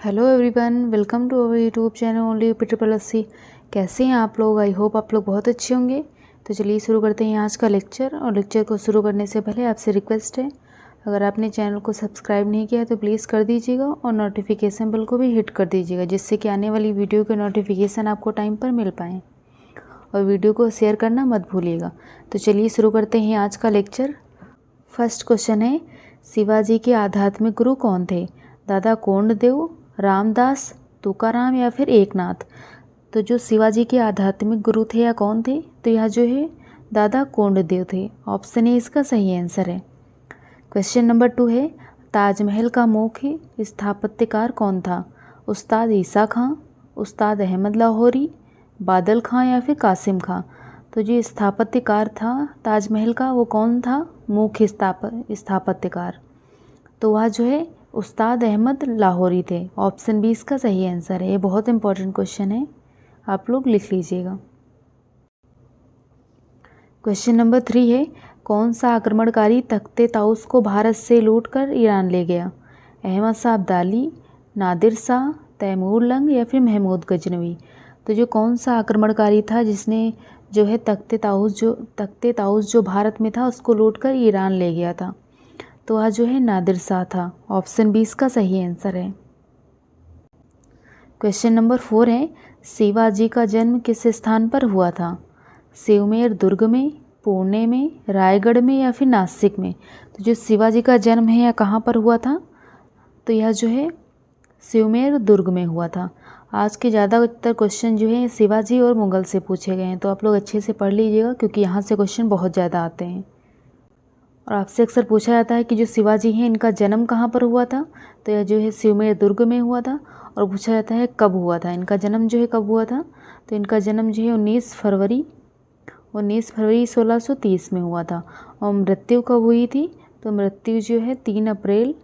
Hello everyone, welcome to our YouTube channel only UP कैसे हैं आप लोग। आई होप आप लोग बहुत अच्छे होंगे। तो चलिए शुरू करते हैं आज का लेक्चर। और लेक्चर को शुरू करने से पहले आपसे रिक्वेस्ट है, अगर आपने चैनल को सब्सक्राइब नहीं किया तो प्लीज़ कर दीजिएगा और नोटिफिकेशन बेल को भी हिट कर दीजिएगा, जिससे कि आने वाली वीडियो के नोटिफिकेशन आपको टाइम पर मिल पाएँ। और वीडियो को शेयर करना मत भूलिएगा। तो चलिए शुरू करते हैं आज का लेक्चर। फर्स्ट क्वेश्चन है, शिवाजी के आध्यात्मिक गुरु कौन थे? दादा कोंडदेव, रामदास, तुकाराम या फिर एकनाथ? तो जो शिवाजी के आध्यात्मिक गुरु थे या कौन थे, तो यह जो है दादा कोंडदेव थे। ऑप्शन ए इसका सही आंसर है। क्वेश्चन नंबर 2 है, ताजमहल का मुख्य स्थापत्यकार कौन था? उस्ताद ईसा खां, उस्ताद अहमद लाहौरी, बादल खां या फिर कासिम खां? तो जो स्थापत्यकार था ताजमहल का वो कौन था? मुख्य स्थापत्यकार, तो वह जो है उस्ताद अहमद लाहौरी थे। ऑप्शन बी इसका सही आंसर है। ये बहुत इंपॉर्टेंट क्वेश्चन है, आप लोग लिख लीजिएगा। क्वेश्चन नंबर 3 है, कौन सा आक्रमणकारी तख्ते ताउस को भारत से लूटकर ईरान ले गया? अहमद शाह अब्दाली, नादिर शाह, तैमूर लंग या फिर महमूद गजनवी? तो जो कौन सा आक्रमणकारी था जिसने जो है तख्ते ताउस जो भारत में था उसको लूटकर ईरान ले गया था? तो वह जो है नादिर शाह था। ऑप्शन बी इसका सही आंसर है। क्वेश्चन नंबर 4 है, शिवाजी का जन्म किस स्थान पर हुआ था? शिवमेर दुर्ग में, पुणे में, रायगढ़ में या फिर नासिक में? तो जो शिवाजी का जन्म है यह कहाँ पर हुआ था? तो यह जो है शिवमेर दुर्ग में हुआ था। आज के ज़्यादातर क्वेश्चन जो है शिवाजी और मुगल से पूछे गए हैं, तो आप लोग अच्छे से पढ़ लीजिएगा क्योंकि यहाँ से क्वेश्चन बहुत ज़्यादा आते हैं। और आपसे अक्सर पूछा जाता है कि जो शिवाजी हैं इनका जन्म कहाँ पर हुआ था? तो यह जो है शिवमेर दुर्ग में हुआ था। और पूछा जाता है कब हुआ था, इनका जन्म जो है कब हुआ था? तो इनका जन्म जो है 19 फरवरी 1630 में हुआ था। और मृत्यु कब हुई थी? तो मृत्यु जो है 3 अप्रैल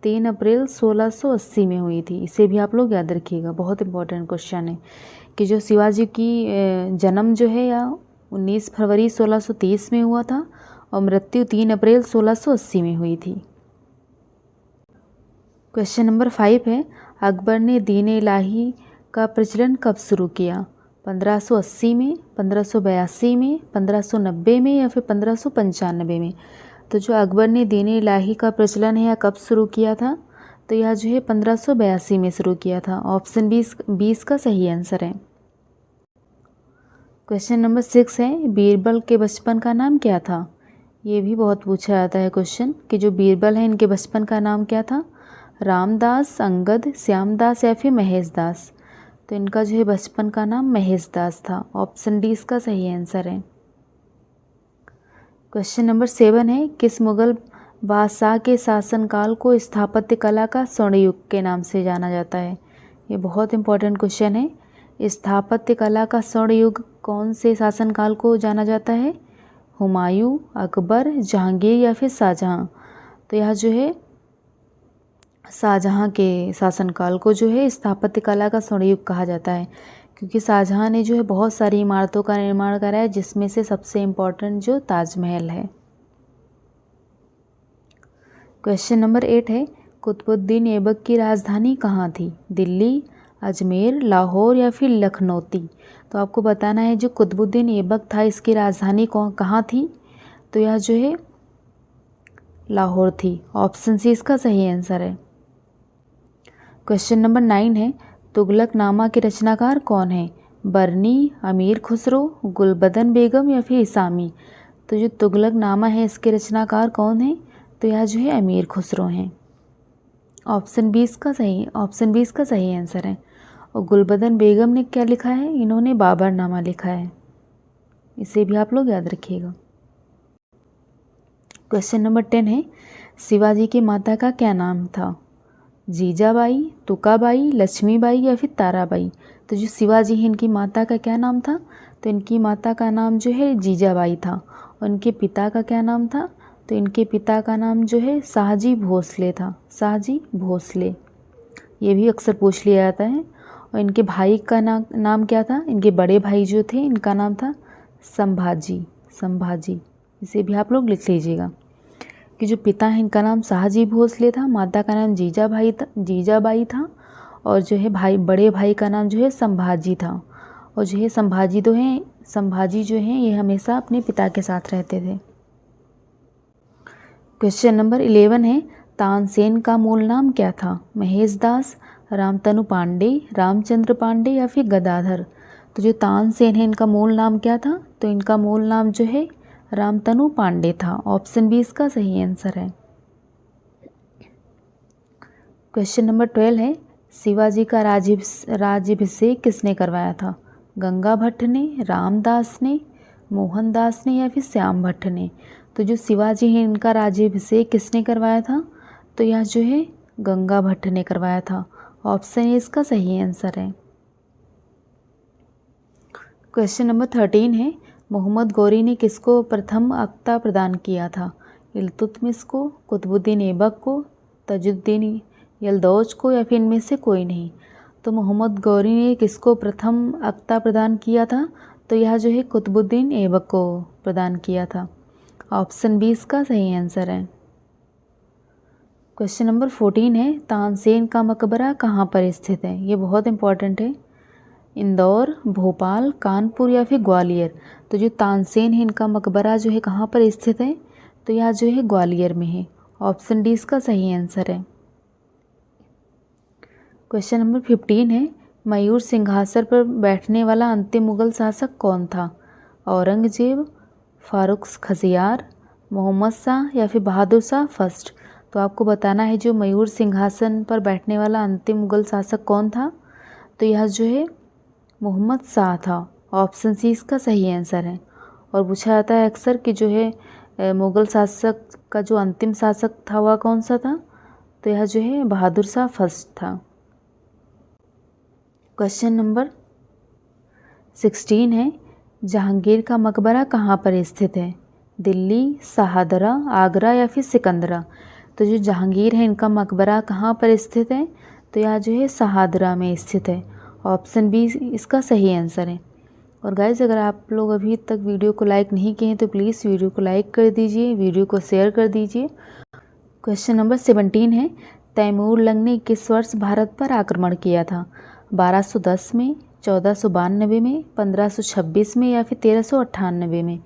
1680 में हुई थी। इसे भी आप लोग याद रखिएगा, बहुत इंपॉर्टेंट क्वेश्चन है कि जो शिवाजी की जन्म जो है या 19 फरवरी 1630 में हुआ था और मृत्यु 3 अप्रैल 1680 में हुई थी। क्वेश्चन नंबर 5 है, अकबर ने दीन इलाही का प्रचलन कब शुरू किया? 1580 में, 1582 में, 1590 में या फिर 1595 में? तो जो अकबर ने दीन इलाही का प्रचलन है यह कब शुरू किया था? तो यह जो है 1582 में शुरू किया था। ऑप्शन 20 का सही आंसर है। क्वेश्चन नंबर 6 है, बीरबल के बचपन का नाम क्या था? ये भी बहुत पूछा जाता है क्वेश्चन कि जो बीरबल है इनके बचपन का नाम क्या था? रामदास, अंगद, श्यामदास या फिर महेश दास? तो इनका जो है बचपन का नाम महेश दास था। ऑप्शन डी इसका सही आंसर है। क्वेश्चन नंबर 7 है, किस मुगल बादशाह के शासनकाल को स्थापत्य कला का स्वर्ण युग के नाम से जाना जाता है? ये बहुत इंपॉर्टेंट क्वेश्चन है। स्थापत्य कला का स्वर्ण युग कौन से शासनकाल को जाना जाता है? हुमायूं, अकबर, जहांगीर या फिर शाहजहां? तो यह जो है शाहजहां के शासनकाल को जो है स्थापत्य कला का स्वर्ण युग कहा जाता है, क्योंकि शाहजहां ने जो है बहुत सारी इमारतों का निर्माण करा है, जिसमें से सबसे इम्पोर्टेंट जो ताजमहल है। क्वेश्चन नंबर 8 है, कुतुबुद्दीन ऐबक की राजधानी कहाँ थी? दिल्ली, अजमेर, लाहौर या फिर लखनौती? तो आपको बताना है जो कुतुबुद्दीन ऐबक था इसकी राजधानी कहाँ थी? तो यह जो है लाहौर थी। ऑप्शन सी इसका सही आंसर है। क्वेश्चन नंबर 9 है, तुगलकनामा के रचनाकार कौन है? बरनी, अमीर खुसरो, गुलबदन बेगम या फिर इसामी? तो जो तुगलकनामा है इसके रचनाकार कौन है? तो यह जो है अमीर खुसरो हैं। ऑप्शन 20 का सही आंसर है। और गुलबदन बेगम ने क्या लिखा है? इन्होंने बाबरनामा लिखा है। इसे भी आप लोग याद रखिएगा। क्वेश्चन नंबर 10 है, शिवाजी की माता का क्या नाम था? जीजाबाई, तुकाबाई, लक्ष्मीबाई या फिर ताराबाई? तो जो शिवाजी हैं इनकी माता का क्या नाम था? तो इनकी माता का नाम जो है जीजाबाई था। और इनके पिता का क्या नाम था? तो इनके पिता का नाम जो है शाहजी भोसले था। शाहजी भोसले, ये भी अक्सर पूछ लिया जाता है। और इनके भाई का नाम क्या था? इनके बड़े भाई जो थे इनका नाम था संभाजी। इसे भी आप लोग लिख लीजिएगा। कि जो पिता है इनका नाम शाहजी भोसले था, माता का नाम जीजाबाई था और जो है बड़े भाई का नाम जो है संभाजी था। और जो है संभाजी जो हैं ये हमेशा अपने पिता के साथ रहते थे। क्वेश्चन नंबर 11 है, तानसेन का मूल नाम क्या था? महेश दास, रामतनु पांडे, रामचंद्र पांडे या फिर गदाधर? तो जो तानसेन है इनका मूल नाम क्या था? तो इनका मूल नाम जो है रामतनु पांडे था। ऑप्शन बी इसका सही आंसर है। क्वेश्चन नंबर 12 है, शिवाजी का राज्याभिषेक किसने करवाया था? गंगा भट्ट ने, रामदास ने, मोहनदास ने या फिर श्याम भट्ट ने? तो जो शिवाजी हैं इनका राज्याभिषेक किसने करवाया था? तो यह जो है गंगा भट्ट ने करवाया था। ऑप्शन ए इसका सही आंसर है। क्वेश्चन नंबर 13 है, मोहम्मद गौरी ने किसको प्रथम अख्ता प्रदान किया था? इल्तुतमिश को, कुतुबुद्दीन ऐबक को, तजुद्दीन यलदौज को या फिर इनमें से कोई नहीं? तो मोहम्मद गौरी ने किसको प्रथम अख्ता प्रदान किया था? तो यह जो है कुतुबुद्दीन ऐबक को प्रदान किया था। ऑप्शन बी इसका सही आंसर है। क्वेश्चन नंबर 14 है, तानसेन का मकबरा कहाँ पर स्थित है? ये बहुत इंपॉर्टेंट है। इंदौर, भोपाल, कानपुर या फिर ग्वालियर? तो जो तानसेन है इनका मकबरा जो है कहाँ पर स्थित है? तो यह जो है ग्वालियर में है। ऑप्शन डी इसका सही आंसर है। क्वेश्चन नंबर 15 है, मयूर सिंहासन पर बैठने वाला अंतिम मुगल शासक कौन था? औरंगजेब, फारूक खजियार, मोहम्मद शाह या फिर बहादुर शाह फर्स्ट? तो आपको बताना है जो मयूर सिंहासन पर बैठने वाला अंतिम मुगल शासक कौन था? तो यह जो है मोहम्मद शाह था। ऑप्शन सी इसका सही आंसर है। और पूछा जाता है अक्सर कि जो है मुगल शासक का जो अंतिम शासक था वह कौन सा था? तो यह जो है बहादुर शाह फर्स्ट था। क्वेश्चन नंबर 16 है, जहांगीर का मकबरा कहाँ पर स्थित है? दिल्ली, शाहदरा, आगरा या फिर सिकंदरा? तो जो जहांगीर है इनका मकबरा कहाँ पर स्थित है? तो यह जो है शाहदरा में स्थित है। ऑप्शन बी इसका सही आंसर है। और गाइज़ अगर आप लोग अभी तक वीडियो को लाइक नहीं किए हैं तो प्लीज़ वीडियो को लाइक कर दीजिए, वीडियो को शेयर कर दीजिए। क्वेश्चन नंबर 17 है, तैमूर लंग ने किस वर्ष भारत पर आक्रमण किया था? 1210 में, 1492 में, 1526 में या फिर 1398 में?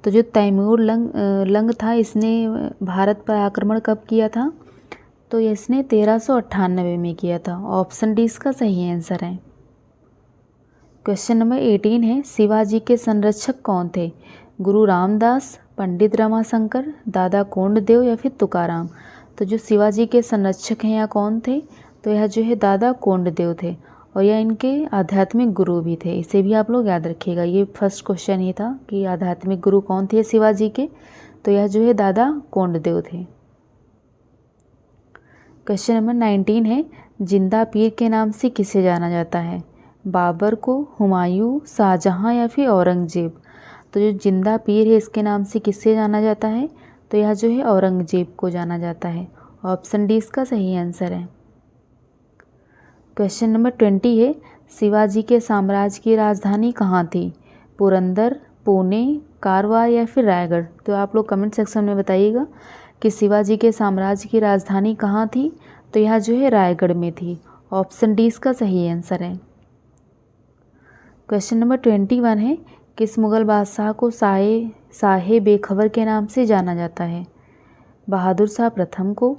तो जो तैमूर लंग था इसने भारत पर आक्रमण कब किया था? तो इसने 1398 में किया था। ऑप्शन डी इसका सही आंसर है। क्वेश्चन नंबर 18 है, शिवाजी के संरक्षक कौन थे? गुरु रामदास, पंडित रमाशंकर, दादा कोंडदेव या फिर तुकाराम? तो जो शिवाजी के संरक्षक हैं यह कौन थे? तो यह जो है दादा कोंडदेव थे और यह इनके आध्यात्मिक गुरु भी थे। इसे भी आप लोग याद रखिएगा, ये फर्स्ट क्वेश्चन ही था कि आध्यात्मिक गुरु कौन थे शिवाजी के? तो यह जो है दादा कोंडदेव थे। क्वेश्चन नंबर 19 है, जिंदा पीर के नाम से किसे जाना जाता है? बाबर को, हुमायूं, शाहजहां या फिर औरंगजेब? तो जो जिंदा पीर है इसके नाम से किससे जाना जाता है? तो यह जो है औरंगजेब को जाना जाता है। ऑप्शन डी इसका सही आंसर है। क्वेश्चन नंबर 20 है, शिवाजी के साम्राज्य की राजधानी कहाँ थी? पुरंदर, पुणे, कारवार या फिर रायगढ़? तो आप लोग कमेंट सेक्शन में बताइएगा कि शिवाजी के साम्राज्य की राजधानी कहाँ थी? तो यह जो है रायगढ़ में थी। ऑप्शन डी इसका सही आंसर है। क्वेश्चन नंबर 21 है, किस मुग़ल बादशाह को शाहे बेखबर के नाम से जाना जाता है? बहादुर शाह प्रथम को,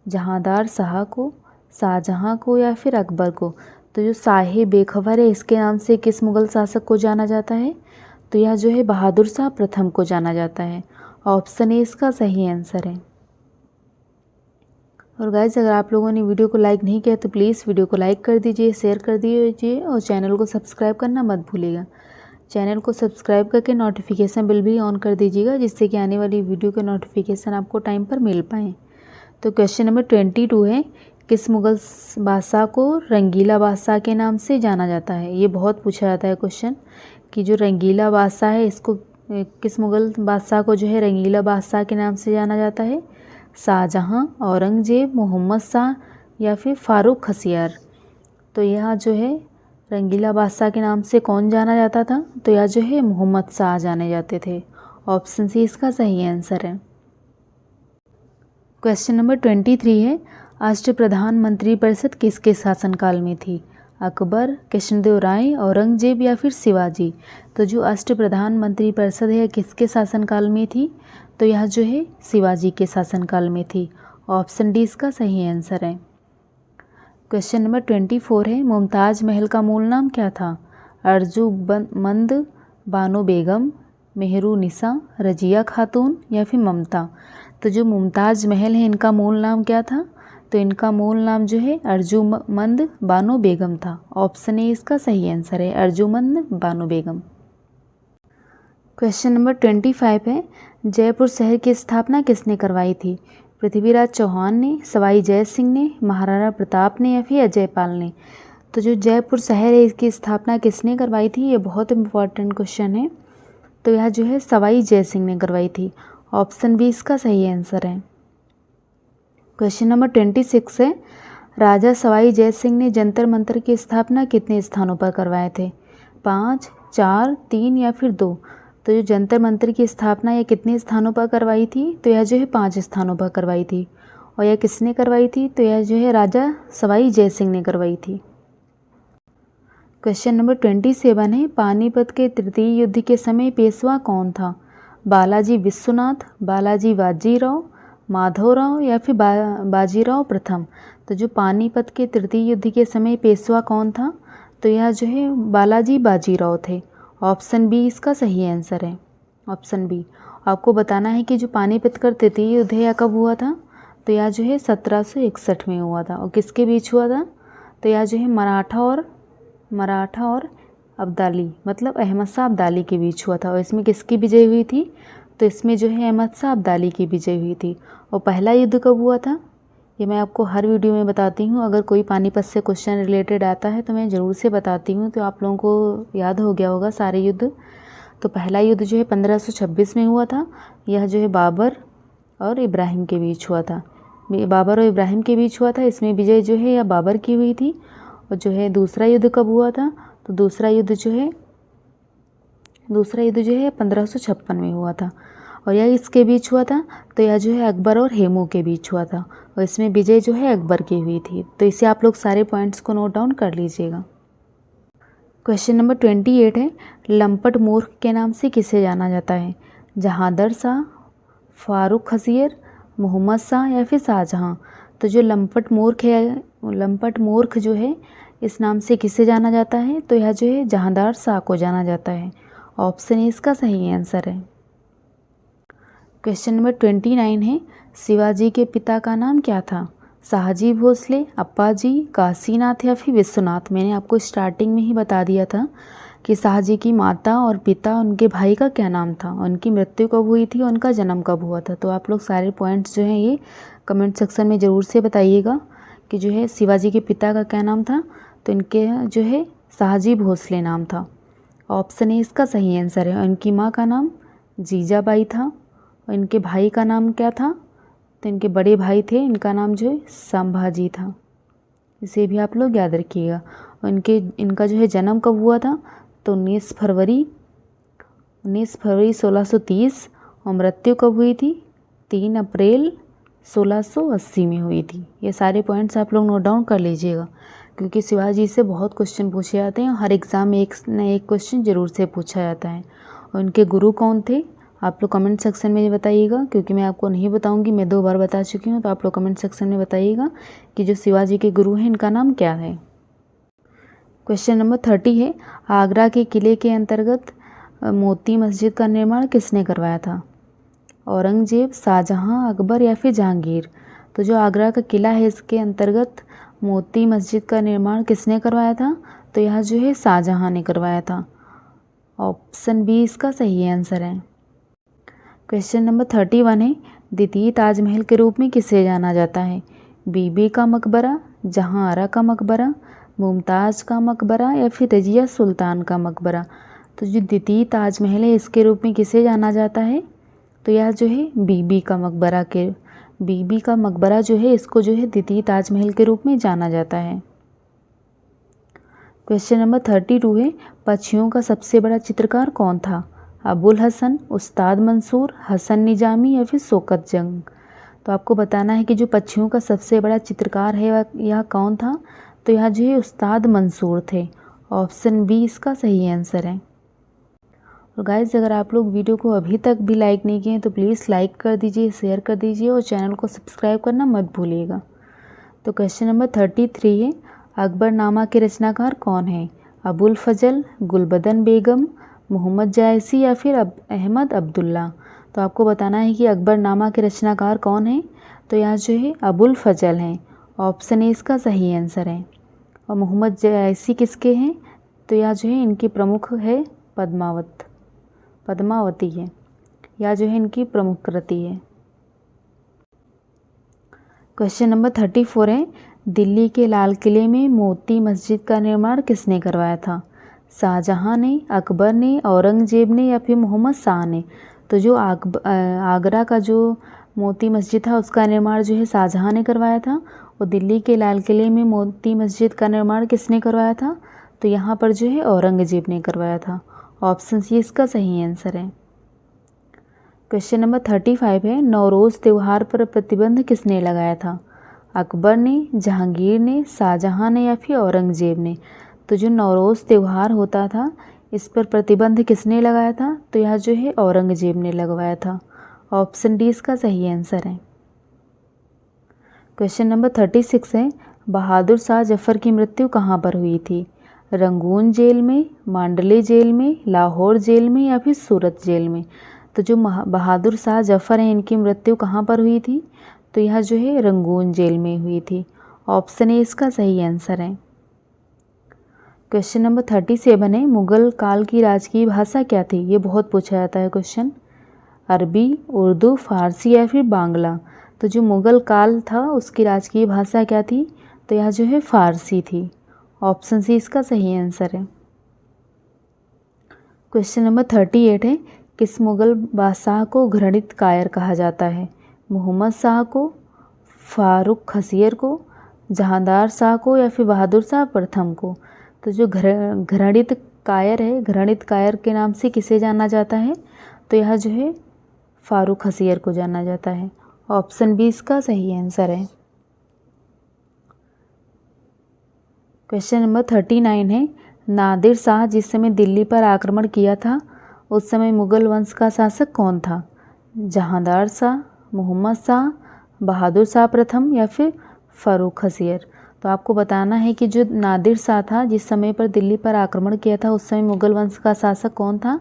जहांदार शाह को, शाहजहां को या फिर अकबर को? तो जो शाहे बेखबर है इसके नाम से किस मुग़ल शासक को जाना जाता है? तो यह जो है बहादुर शाह प्रथम को जाना जाता है। ऑप्शन ए इसका सही आंसर है। और गाइज़ अगर आप लोगों ने वीडियो को लाइक नहीं किया तो प्लीज़ वीडियो को लाइक कर दीजिए, शेयर कर दीजिए और चैनल को सब्सक्राइब करना मत भूलिएगा। चैनल को सब्सक्राइब करके नोटिफिकेशन बिल भी ऑन कर दीजिएगा जिससे कि आने वाली वीडियो के नोटिफिकेशन आपको टाइम पर मिल पाएँ। तो क्वेश्चन नंबर 22 है, किस मुग़ल बादशाह को रंगीला बादशाह के नाम से जाना जाता है? ये बहुत पूछा जाता है क्वेश्चन कि जो रंगीला बादशाह है इसको किस मुग़ल बादशाह को जो है रंगीला बादशाह के नाम से जाना जाता है? शाहजहां, औरंगजेब, मोहम्मद शाह या फिर फारूक खजियार? तो यह जो है रंगीला बादशाह के नाम से कौन जाना जाता था? तो यह जो है मोहम्मद शाह जाने जाते थे। ऑप्शन सी इसका सही आंसर है। क्वेश्चन नंबर 23 है, अष्टप्रधान मंत्रिपरिषद किसके शासनकाल में थी? अकबर, कृष्णदेव राय, औरंगजेब या फिर शिवाजी? तो जो अष्टप्रधान मंत्रिपरिषद है किसके शासनकाल में थी? तो यह जो है शिवाजी के शासनकाल में थी। ऑप्शन डी इसका सही आंसर है। क्वेश्चन नंबर 24 है, मुमताज़ महल का मूल नाम क्या था? अर्जुमंद, बानो बेगम, मेहरुनिसा, रजिया खातून या फिर ममता? तो जो मुमताज़ महल है इनका मूल नाम क्या था? तो इनका मूल नाम जो है अर्जुमंद बानो बेगम था। ऑप्शन ए इसका सही आंसर है, अर्जुमंद बानो बेगम। क्वेश्चन नंबर 25 है, जयपुर शहर की स्थापना किसने करवाई थी? पृथ्वीराज चौहान ने, सवाई जय सिंह ने, महाराणा प्रताप ने या फिर अजयपाल ने? तो जो जयपुर शहर है इसकी स्थापना किसने करवाई थी? ये बहुत इंपॉर्टेंट क्वेश्चन है। तो यह जो है सवाई जय सिंह ने करवाई थी। ऑप्शन बी इसका सही आंसर है। क्वेश्चन नंबर 26 है, राजा सवाई जय सिंह ने जंतर मंतर की स्थापना कितने स्थानों पर करवाए थे? 5, 4, 3 या फिर 2? तो जो जंतर मंतर की स्थापना यह कितने स्थानों पर करवाई थी? तो यह जो है 5 स्थानों पर करवाई थी। और यह किसने करवाई थी? तो यह जो है राजा सवाई जय सिंह ने करवाई थी। क्वेश्चन नंबर 27 है, पानीपत के तृतीय युद्ध के समय पेशवा कौन था? बालाजी विश्वनाथ, बालाजी बाजीराव, माधवराव या फिर बाजीराव प्रथम? तो जो पानीपत के तृतीय युद्ध के समय पेशवा कौन था? तो यह जो है बालाजी बाजीराव थे। ऑप्शन बी इसका सही आंसर है, ऑप्शन बी। आपको बताना है कि जो पानीपत का तृतीय युद्ध है यह कब हुआ था? तो यह जो है 1761 में हुआ था। और किसके बीच हुआ था? तो यह जो है मराठा और अब्दाली, मतलब अहमद शाह अब्दाली के बीच हुआ था। और इसमें किसकी विजय हुई थी? तो इसमें जो है अहमद शाह अब्दाली की विजय हुई थी। और पहला युद्ध कब हुआ था? ये मैं आपको हर वीडियो में बताती हूँ। अगर कोई पानीपत से क्वेश्चन रिलेटेड आता है तो मैं ज़रूर से बताती हूँ, तो आप लोगों को याद हो गया होगा सारे युद्ध। तो पहला युद्ध जो है 1526 में हुआ था। यह जो है बाबर और इब्राहिम के बीच हुआ था। बाबर और इब्राहिम के बीच हुआ था। इसमें विजय जो है यह बाबर की हुई थी। और जो है दूसरा युद्ध कब हुआ था? तो दूसरा युद्ध जो है 1556 में हुआ था। और यह इसके बीच हुआ था? तो यह जो है अकबर और हेमू के बीच हुआ था। और इसमें विजय जो है अकबर की हुई थी। तो इसे आप लोग सारे पॉइंट्स को नोट डाउन कर लीजिएगा। क्वेश्चन नंबर 28 है, लंपट मूर्ख के नाम से किसे जाना जाता है? जहांदर शाह, फारूक खसीर, मोहम्मद शाह या फिर शाहजहां? तो जो लंपट मूर्ख है, लंपट मूर्ख जो है इस नाम से किसे जाना जाता है? तो यह जो है जहांदार शाह को जाना जाता है। ऑप्शन ए इसका सही आंसर है। क्वेश्चन नंबर 29 है, शिवाजी के पिता का नाम क्या था? शाहजी भोसले, अप्पाजी, काशीनाथ या फिर विश्वनाथ? मैंने आपको स्टार्टिंग में ही बता दिया था कि शाहजी की माता और पिता उनके भाई का क्या नाम था, उनकी मृत्यु कब हुई थी, उनका जन्म कब हुआ था। तो आप लोग सारे पॉइंट्स जो हैं ये कमेंट सेक्शन में ज़रूर से बताइएगा कि जो है शिवाजी के पिता का क्या नाम था। तो इनके जो है शाहजी भोसले नाम था। ऑप्शन ए इसका सही आंसर है। इनकी माँ का नाम जीजाबाई था। और इनके भाई का नाम क्या था? तो इनके बड़े भाई थे, इनका नाम जो है संभाजी था। इसे भी आप लोग याद रखिएगा। और इनका जो है जन्म कब हुआ था? तो 19 फरवरी 1630। और मृत्यु कब हुई थी? 3 अप्रैल 1680 में हुई थी। ये सारे पॉइंट्स आप लोग नोट डाउन कर लीजिएगा, क्योंकि शिवाजी से बहुत क्वेश्चन पूछे जाते हैं। हर एग्ज़ाम में एक न एक क्वेश्चन ज़रूर से पूछा जाता है। और उनके गुरु कौन थे? आप लोग कमेंट सेक्शन में बताइएगा, क्योंकि मैं आपको नहीं बताऊंगी, मैं 2 बार बता चुकी हूँ। तो आप लोग कमेंट सेक्शन में बताइएगा कि जो शिवाजी के गुरु हैं इनका नाम क्या है। क्वेश्चन नंबर 30 है, आगरा के किले के अंतर्गत मोती मस्जिद का निर्माण किसने करवाया था? औरंगजेब, शाहजहां, अकबर या फिर जहांगीर? तो जो आगरा का किला है इसके अंतर्गत मोती मस्जिद का निर्माण किसने करवाया था? तो यह जो है शाहजहां ने करवाया था। ऑप्शन बी इसका सही आंसर है। क्वेश्चन नंबर 31 है, द्वितीय ताजमहल के रूप में किसे जाना जाता है? बीबी का मकबरा, जहांआरा का मकबरा, मुमताज़ का मकबरा या फिर रजिया सुल्तान का मकबरा? तो जो द्वितीय ताजमहल है इसके रूप में किसे जाना जाता है? तो यह जो है बीबी का मकबरा जो है इसको जो है द्वितीय ताजमहल के रूप में जाना जाता है। क्वेश्चन नंबर 32 है, पक्षियों का सबसे बड़ा चित्रकार कौन था? अबुल हसन, उस्ताद मंसूर, हसन निजामी या फिर शौकत जंग? तो आपको बताना है कि जो पक्षियों का सबसे बड़ा चित्रकार है यह कौन था। तो यह जो है उस्ताद मंसूर थे। ऑप्शन बी इसका सही आंसर है। और गाइस, अगर आप लोग वीडियो को अभी तक भी लाइक नहीं किए हैं तो प्लीज़ लाइक कर दीजिए, शेयर कर दीजिए और चैनल को सब्सक्राइब करना मत भूलिएगा। तो क्वेश्चन नंबर 33 है, अकबरनामा के रचनाकार कौन है? अबुल फजल, गुलबदन बेगम, मोहम्मद जायसी या फिर अहमद अब्दुल्ला। तो आपको बताना है कि अकबरनामा के रचनाकार कौन है। तो यहाँ जो है अबुल फजल हैं। ऑप्शन ए इसका सही आंसर है। और मोहम्मद जायसी किसके हैं? तो यह जो है इनकी प्रमुख है पद्मावती है। यह जो है इनकी प्रमुख कृति है। क्वेश्चन नंबर 34 है, दिल्ली के लाल किले में मोती मस्जिद का निर्माण किसने करवाया था? शाहजहां ने, अकबर ने, औरंगजेब ने या फिर मोहम्मद शाह ने। तो जो आगरा का जो मोती मस्जिद था उसका निर्माण जो है शाहजहां ने करवाया था। और दिल्ली के लाल किले में मोती मस्जिद का निर्माण किसने करवाया था? तो यहाँ पर जो है औरंगजेब ने करवाया था। ऑप्शन सी इसका सही आंसर है। क्वेश्चन नंबर 35 है, नौरोज़ त्यौहार पर प्रतिबंध किसने लगाया था? अकबर ने, जहांगीर ने, शाहजहां ने या फिर औरंगजेब ने। तो जो नौरोज़ त्यौहार होता था इस पर प्रतिबंध किसने लगाया था? तो यह जो है औरंगजेब ने लगवाया था। ऑप्शन डी इसका सही आंसर है। क्वेश्चन नंबर 36 है, बहादुर शाह जफ़र की मृत्यु कहाँ पर हुई थी? रंगून जेल में, मांडले जेल में, लाहौर जेल में या फिर सूरत जेल में। तो जो बहादुर शाह जफ़र हैं इनकी मृत्यु कहाँ पर हुई थी? तो यह जो है रंगून जेल में हुई थी। ऑप्शन ए इसका सही आंसर है। क्वेश्चन नंबर 37 है, मुग़ल काल की राजकीय भाषा क्या थी? ये बहुत पूछा जाता है क्वेश्चन। अरबी, उर्दू, फ़ारसी या फिर बांग्ला। तो जो मुग़ल काल था उसकी राजकीय भाषा क्या थी? तो यह जो है फ़ारसी थी। ऑप्शन सी इसका सही आंसर है। क्वेश्चन नंबर 38 है, किस मुग़ल बादशाह को घृणित कायर कहा जाता है? मोहम्मद शाह को, फारूक खसियर को, जहांदार शाह को या फिर बहादुर शाह प्रथम को। तो जो घृणित कायर है, घृणित कायर के नाम से किसे जाना जाता है? तो यह जो है फारूक खसियर को जाना जाता है। ऑप्शन बी इसका सही आंसर है। क्वेश्चन नंबर 39 है, नादिर शाह जिस समय दिल्ली पर आक्रमण किया था उस समय मुग़ल वंश का शासक कौन था? जहांदार शाह, मोहम्मद शाह, बहादुर शाह प्रथम या फिर फारूक खसियर। तो आपको बताना है कि जो नादिर शाह था जिस समय पर दिल्ली पर आक्रमण किया था उस समय मुग़ल वंश का शासक कौन था?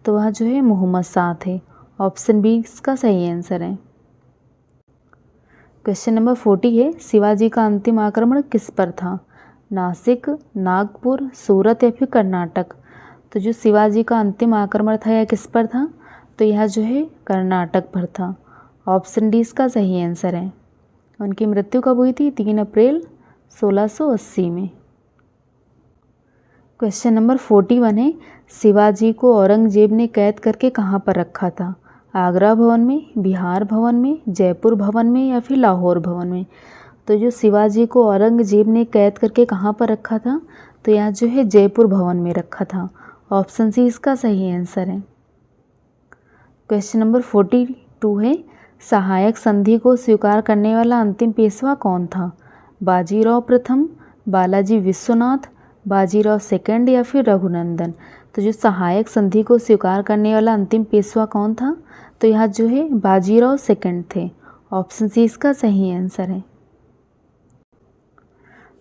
तो वह जो है मोहम्मद शाह थे। ऑप्शन बी इसका सही आंसर है। क्वेश्चन नंबर 40 है, शिवाजी का अंतिम आक्रमण किस पर था? नासिक, नागपुर, सूरत या फिर कर्नाटक। तो जो शिवाजी का अंतिम आक्रमण था यह किस पर था? तो यह जो है कर्नाटक पर था। ऑप्शन डी इसका सही आंसर है। उनकी मृत्यु कब हुई थी? 3 अप्रैल 1680 में। क्वेश्चन नंबर 41 है, शिवाजी को औरंगजेब ने कैद करके कहाँ पर रखा था? आगरा भवन में, बिहार भवन में, जयपुर भवन में या फिर लाहौर भवन में। तो जो शिवाजी को औरंगजेब ने कैद करके कहाँ पर रखा था? तो यह जो है जयपुर भवन में रखा था। ऑप्शन सी इसका सही आंसर है। क्वेश्चन नंबर 42 है, सहायक संधि को स्वीकार करने वाला अंतिम पेशवा कौन था? बाजीराव प्रथम, बालाजी विश्वनाथ, बाजीराव सेकंड या फिर रघुनंदन। तो जो सहायक संधि को स्वीकार करने वाला अंतिम पेशवा कौन था? तो यह जो है बाजीराव सेकंड थे। ऑप्शन सी इसका सही आंसर है।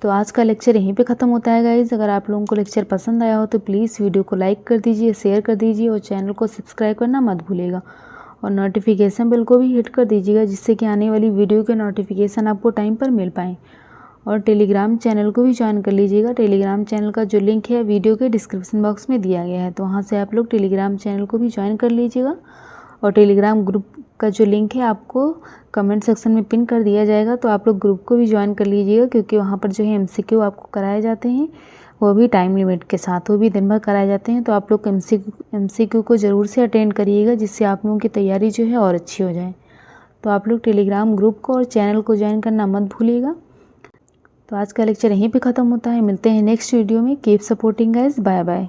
तो आज का लेक्चर यहीं पे ख़त्म होता है गाइज़। अगर आप लोगों को लेक्चर पसंद आया हो तो प्लीज़ वीडियो को लाइक कर दीजिए, शेयर कर दीजिए और चैनल को सब्सक्राइब करना मत भूलिएगा। और नोटिफिकेशन बेल को भी हिट कर दीजिएगा जिससे कि आने वाली वीडियो के नोटिफिकेशन आपको टाइम पर मिल पाएँ। और टेलीग्राम चैनल को भी ज्वाइन कर लीजिएगा। टेलीग्राम चैनल का जो लिंक है वीडियो के डिस्क्रिप्शन बॉक्स में दिया गया है, तो वहाँ से आप लोग टेलीग्राम चैनल को भी ज्वाइन कर लीजिएगा। और टेलीग्राम ग्रुप का जो लिंक है आपको कमेंट सेक्शन में पिन कर दिया जाएगा, तो आप लोग ग्रुप को भी ज्वाइन कर लीजिएगा क्योंकि वहाँ पर जो है MCQ आपको कराए जाते हैं, वो भी टाइम लिमिट के साथ, वो भी दिन भर कराए जाते हैं। तो आप लोग MCQ को ज़रूर से अटेंड करिएगा जिससे आप लोगों की तैयारी जो है और अच्छी हो जाए। तो आप लोग टेलीग्राम ग्रुप को और चैनल को ज्वाइन करना मत भूलिएगा। तो आज का लेक्चर यहीं पे ख़त्म होता है। मिलते हैं नेक्स्ट वीडियो में। Keep supporting guys. Bye bye.